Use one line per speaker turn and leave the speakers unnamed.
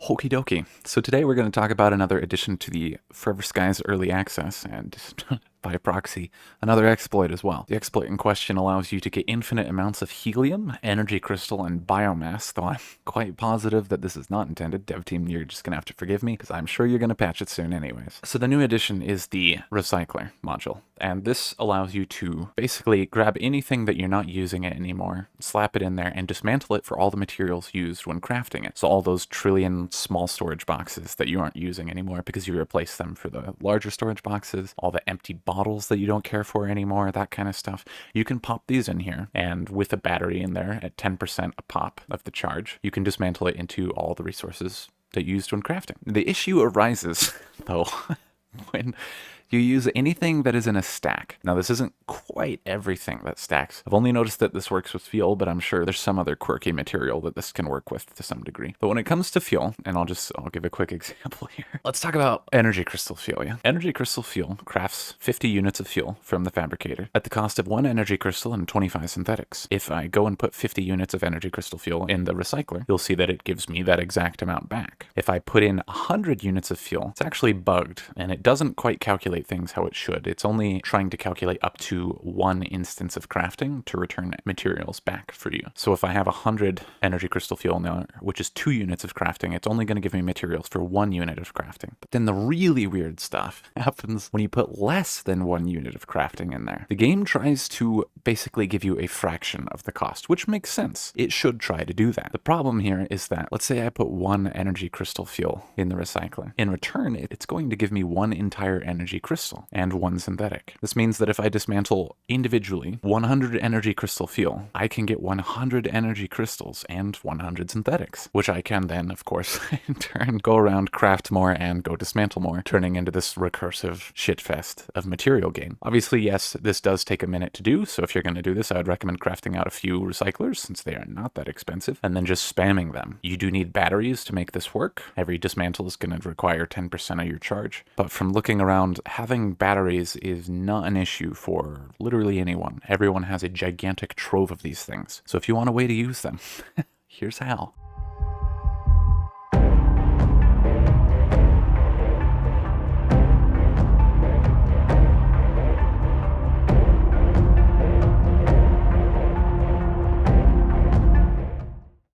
Okie dokie. So today we're going to talk about another addition to the Forever Skies Early Access, and by proxy, another exploit as well. The exploit in question allows you to get infinite amounts of helium, energy crystal, and biomass, though I'm quite positive that this is not intended. Dev team, you're just going to have to forgive me, because I'm sure you're going to patch it soon anyways. So the new addition is the Recycler module, and this allows you to basically grab anything that you're not using it anymore, slap it in there, and dismantle it for all the materials used when crafting it. So all those trillion small storage boxes that you aren't using anymore because you replace them for the larger storage boxes, all the empty bottles that you don't care for anymore, that kind of stuff. You can pop these in here, and with a battery in there at 10% a pop of the charge, you can dismantle it into all the resources that you used when crafting. The issue arises, though, when you use anything that is in a stack. Now, this isn't quite everything that stacks. I've only noticed that this works with fuel, but I'm sure there's some other quirky material that this can work with to some degree. But when it comes to fuel, and I'll give a quick example here. Let's talk about energy crystal fuel, yeah? Energy crystal fuel crafts 50 units of fuel from the fabricator at the cost of 1 energy crystal and 25 synthetics. If I go and put 50 units of energy crystal fuel in the recycler, you'll see that it gives me that exact amount back. If I put in 100 units of fuel, it's actually bugged, and it doesn't quite calculate things how it should. It's only trying to calculate up to 1 instance of crafting to return materials back for you. So if I have 100 energy crystal fuel now, which is 2 units of crafting, it's only going to give me materials for 1 unit of crafting. But then the really weird stuff happens when you put less than 1 unit of crafting in there. The game tries to basically give you a fraction of the cost, which makes sense. It should try to do that. The problem here is that, let's say I put 1 energy crystal fuel in the recycler. In return, it's going to give me 1 entire energy crystal and 1 synthetic. This means that if I dismantle individually 100 energy crystal fuel, I can get 100 energy crystals and 100 synthetics, which I can then, of course, in turn go around, craft more, and go dismantle more, turning into this recursive shitfest of material gain. Obviously, yes, this does take a minute to do, so if you're going to do this, I would recommend crafting out a few recyclers, since they are not that expensive, and then just spamming them. You do need batteries to make this work. Every dismantle is going to require 10% of your charge, but from looking around, having batteries is not an issue for literally anyone. Everyone has a gigantic trove of these things. So if you want a way to use them, here's how.